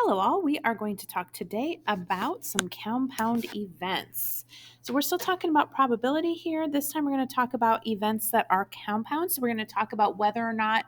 Hello all, we are going to talk today about some compound events. So we're still talking about probability here. This time we're going to talk about events that are compound. So we're going to talk about whether or not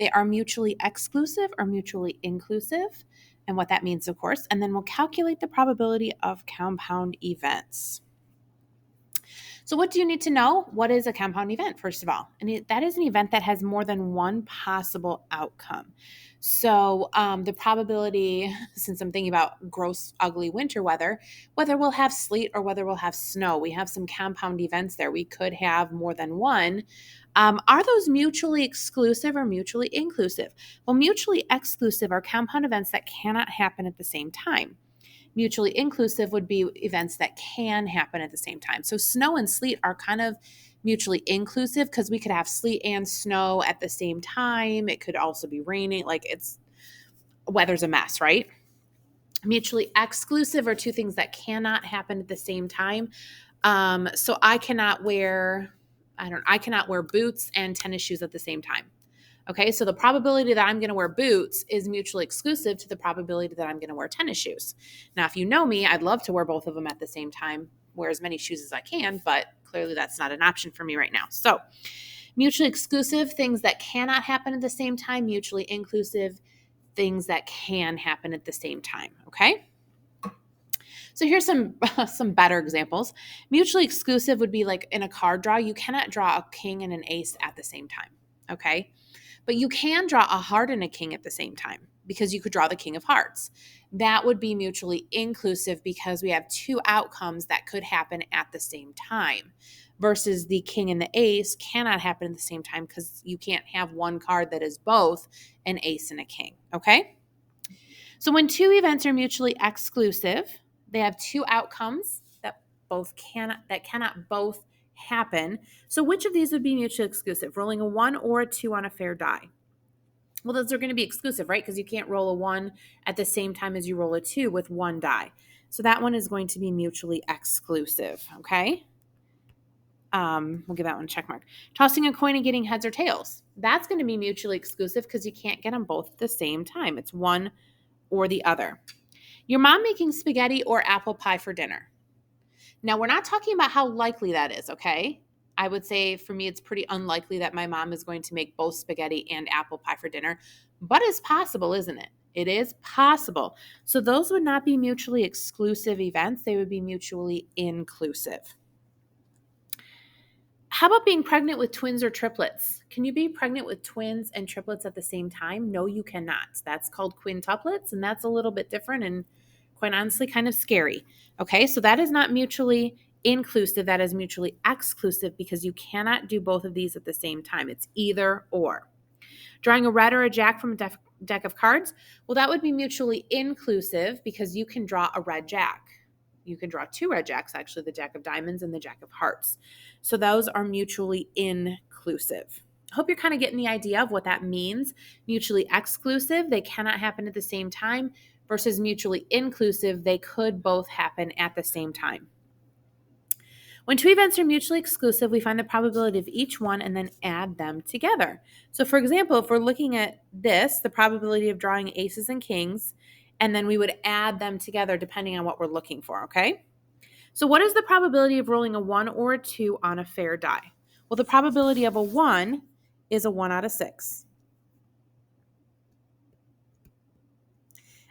they are mutually exclusive or mutually inclusive and what that means, of course. And then we'll calculate the probability of compound events. So what do you need to know? What is a compound event, first of all? And that is an event that has more than one possible outcome. So the probability, since I'm thinking about gross, ugly winter weather, whether we'll have sleet or whether we'll have snow, we have some compound events there. We could have more than one. Are those mutually exclusive or mutually inclusive? Well, mutually exclusive are compound events that cannot happen at the same time. Mutually inclusive would be events that can happen at the same time. So snow and sleet are kind of mutually inclusive because we could have sleet and snow at the same time. It could also be raining. Weather's a mess, right? Mutually exclusive are two things that cannot happen at the same time. So I cannot wear boots and tennis shoes at the same time. Okay, so the probability that I'm going to wear boots is mutually exclusive to the probability that I'm going to wear tennis shoes. Now, if you know me, I'd love to wear both of them at the same time, wear as many shoes as I can, but clearly that's not an option for me right now. So, mutually exclusive, things that cannot happen at the same time, mutually inclusive, things that can happen at the same time, okay? So here's some better examples. Mutually exclusive would be like in a card draw, you cannot draw a king and an ace at the same time, okay? But you can draw a heart and a king at the same time because you could draw the king of hearts. That would be mutually inclusive because we have two outcomes that could happen at the same time versus the king and the ace cannot happen at the same time because you can't have one card that is both an ace and a king, okay? So when two events are mutually exclusive, they have two outcomes that cannot both happen. So which of these would be mutually exclusive? Rolling a 1 or a 2 on a fair die? Well, those are going to be exclusive, right? Because you can't roll a 1 at the same time as you roll a 2 with one die. So that one is going to be mutually exclusive, okay? We'll give that one a check mark. Tossing a coin and getting heads or tails. That's going to be mutually exclusive because you can't get them both at the same time. It's one or the other. Your mom making spaghetti or apple pie for dinner. Now, we're not talking about how likely that is, okay? I would say for me, it's pretty unlikely that my mom is going to make both spaghetti and apple pie for dinner, but it's possible, isn't it? It is possible. So those would not be mutually exclusive events. They would be mutually inclusive. How about being pregnant with twins or triplets? Can you be pregnant with twins and triplets at the same time? No, you cannot. That's called quintuplets, and that's a little bit different and quite honestly kind of scary. Okay, so that is not mutually inclusive. That is mutually exclusive because you cannot do both of these at the same time. It's either or. Drawing a red or a jack from a deck of cards, well, that would be mutually inclusive because you can draw a red jack. You can draw two red jacks, actually, the jack of diamonds and the jack of hearts. So those are mutually inclusive. I hope you're kind of getting the idea of what that means. Mutually exclusive, they cannot happen at the same time, versus mutually inclusive, they could both happen at the same time. When two events are mutually exclusive, we find the probability of each one and then add them together. So for example, if we're looking at this, the probability of drawing aces and kings, and then we would add them together depending on what we're looking for, okay? So what is the probability of rolling a 1 or a 2 on a fair die? Well, the probability of a 1 is a 1 out of 6.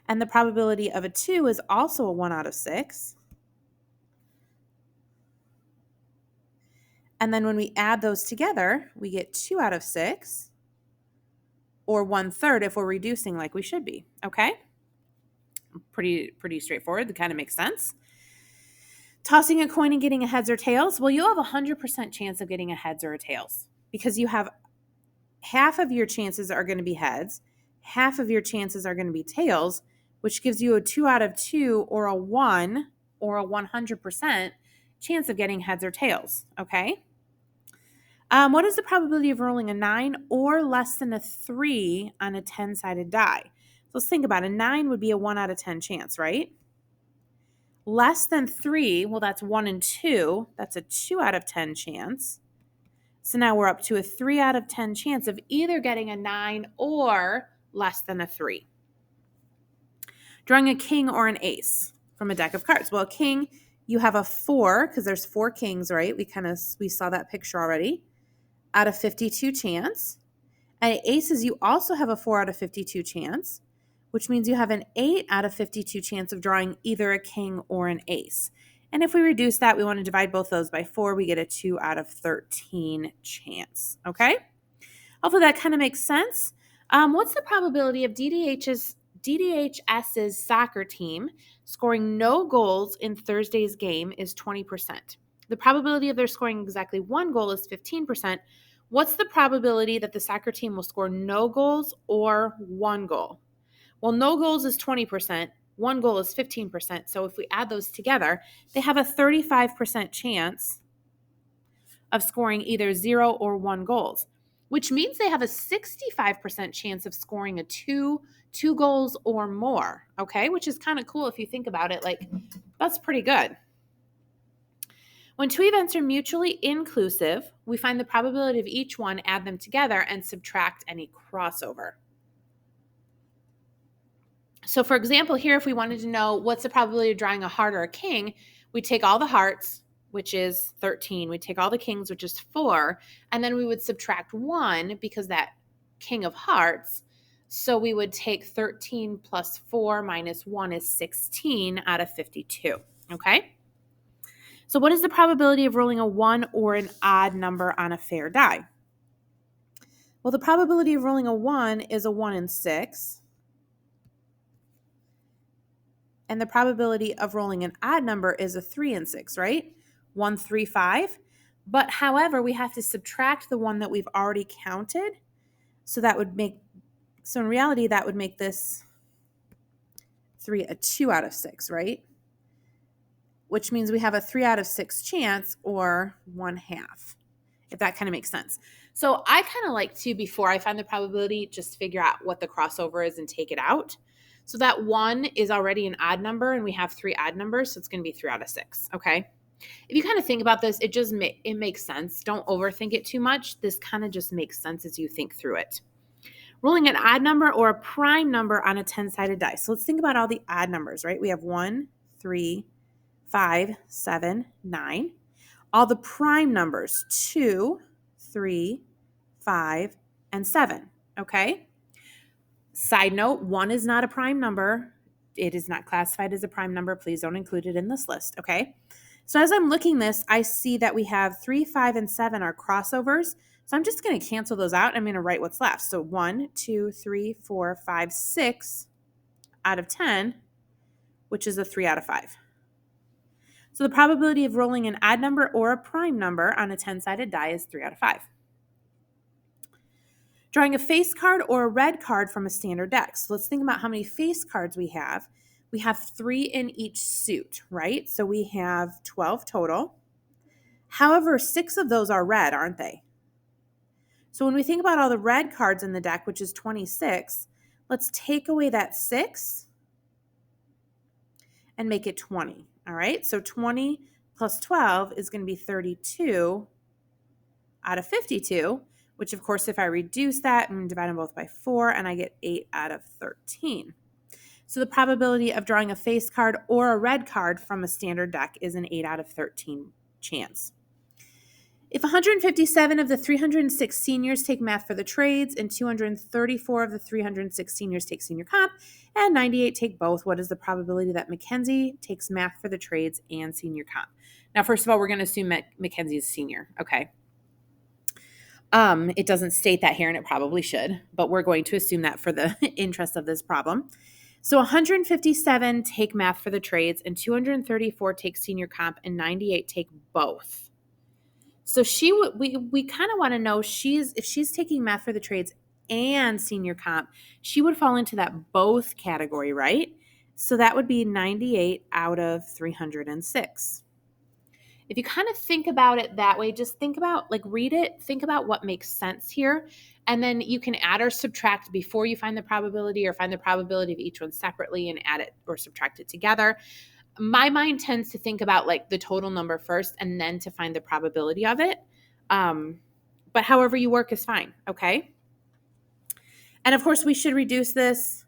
And the probability of a 2 is also a 1 out of 6. And then when we add those together, we get 2 out of 6, or 1/3 if we're reducing like we should be, okay? Pretty straightforward. That kind of makes sense. Tossing a coin and getting a heads or tails. Well, you'll have a 100% chance of getting a heads or a tails because you have half of your chances are going to be heads, half of your chances are going to be tails, which gives you a 2 out of 2 or a 1 or a 100% chance of getting heads or tails, okay? What is the probability of rolling a 9 or less than a 3 on a 10-sided die? So let's think about it. A 9 would be a 1 out of 10 chance, right? Less than 3, well, that's 1 and 2. That's a 2 out of 10 chance. So now we're up to a 3 out of 10 chance of either getting a 9 or less than a 3. Drawing a king or an ace from a deck of cards. Well, a king, you have a 4 because there's 4 kings, right? We saw that picture already, out of 52 chance. And aces, you also have a 4 out of 52 chance, which means you have an 8 out of 52 chance of drawing either a king or an ace. And if we reduce that, we want to divide both those by 4, we get a 2 out of 13 chance, okay? Hopefully that kind of makes sense. What's the probability of DDHS's soccer team scoring no goals in Thursday's game is 20%. The probability of their scoring exactly 1 goal is 15%. What's the probability that the soccer team will score no goals or 1 goal? Well, no goals is 20%, 1 goal is 15%. So if we add those together, they have a 35% chance of scoring either 0 or 1 goals, which means they have a 65% chance of scoring a two goals or more, okay? Which is kind of cool if you think about it. Like, that's pretty good. When two events are mutually inclusive, we find the probability of each one, add them together, and subtract any crossover. So for example, here, if we wanted to know what's the probability of drawing a heart or a king, we take all the hearts, which is 13. We take all the kings, which is 4, and then we would subtract 1 because that king of hearts. So we would take 13 plus 4 minus 1 is 16 out of 52, okay? So what is the probability of rolling a 1 or an odd number on a fair die? Well, the probability of rolling a 1 is a 1 in 6. And the probability of rolling an odd number is a 3 in 6, right? 1, 3, 5. But however, we have to subtract the one that we've already counted. So in reality, that would make this 3 a 2 out of 6, right? Which means we have a 3 out of 6 chance, or 1/2, if that kind of makes sense. So I kind of like to, before I find the probability, just figure out what the crossover is and take it out. So that 1 is already an odd number, and we have 3 odd numbers, so it's going to be 3 out of 6, okay? If you kind of think about this, it makes sense. Don't overthink it too much. This kind of just makes sense as you think through it. Rolling an odd number or a prime number on a 10-sided die. So let's think about all the odd numbers, right? We have 1, 3, 5, 7, 9. All the prime numbers, 2, 3, 5, and 7, okay? Side note, 1 is not a prime number. It is not classified as a prime number. Please don't include it in this list, okay? So as I'm looking this, I see that we have 3, 5, and 7 are crossovers. So I'm just going to cancel those out. I'm going to write what's left. So 1, 2, 3, 4, 5, 6 out of 10, which is a 3 out of 5. So the probability of rolling an odd number or a prime number on a 10-sided die is 3 out of 5. Drawing a face card or a red card from a standard deck. So let's think about how many face cards we have. We have 3 in each suit, right? So we have 12 total. However, 6 of those are red, aren't they? So when we think about all the red cards in the deck, which is 26, let's take away that 6 and make it 20, all right? So 20 plus 12 is going to be 32 out of 52, which of course, if I reduce that, I'm going to divide them both by 4, and I get 8 out of 13. So the probability of drawing a face card or a red card from a standard deck is an 8 out of 13 chance. If 157 of the 306 seniors take math for the trades, and 234 of the 306 seniors take senior comp, and 98 take both, what is the probability that Mackenzie takes math for the trades and senior comp? Now, first of all, we're going to assume that Mackenzie is senior, okay? It doesn't state that here, and it probably should, but we're going to assume that for the interest of this problem. So 157 take math for the trades, and 234 take senior comp, and 98 take both. So we kind of want to know if she's taking math for the trades and senior comp, she would fall into that both category, right? So that would be 98 out of 306. If you kind of think about it that way, just think about, read it, think about what makes sense here, and then you can add or subtract before you find the probability, or find the probability of each one separately and add it or subtract it together. My mind tends to think about the total number first and then to find the probability of it. But however you work is fine, okay? And of course, we should reduce this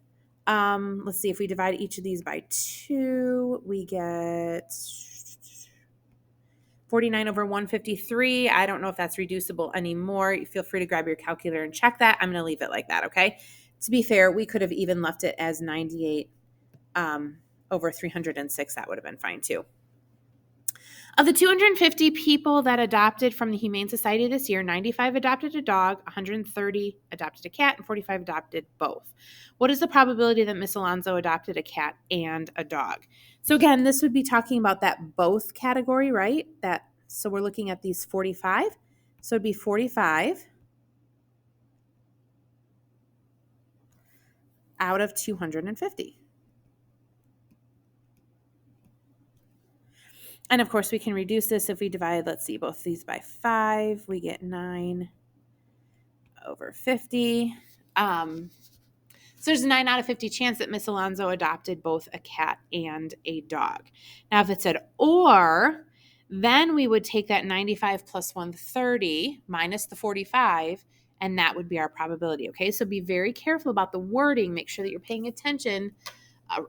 Let's see, if we divide each of these by 2, we get 49 over 153. I don't know if that's reducible anymore. You feel free to grab your calculator and check that. I'm going to leave it like that, okay? To be fair, we could have even left it as 98 over 306. That would have been fine too. Of the 250 people that adopted from the Humane Society this year, 95 adopted a dog, 130 adopted a cat, and 45 adopted both. What is the probability that Miss Alonso adopted a cat and a dog? So again, this would be talking about that both category, right? So we're looking at these 45. So it'd be 45 out of 250. And of course, we can reduce this if we divide, let's see, both these by 5. We get 9 over 50. So there's a 9 out of 50 chance that Miss Alonso adopted both a cat and a dog. Now, if it said or, then we would take that 95 plus 130 minus the 45, and that would be our probability, okay? So be very careful about the wording. Make sure that you're paying attention.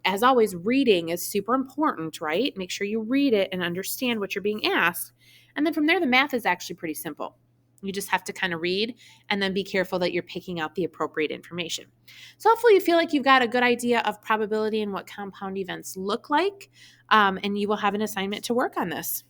As always, reading is super important, right? Make sure you read it and understand what you're being asked. And then from there, the math is actually pretty simple. You just have to kind of read and then be careful that you're picking out the appropriate information. So hopefully you feel like you've got a good idea of probability and what compound events look like, and you will have an assignment to work on this.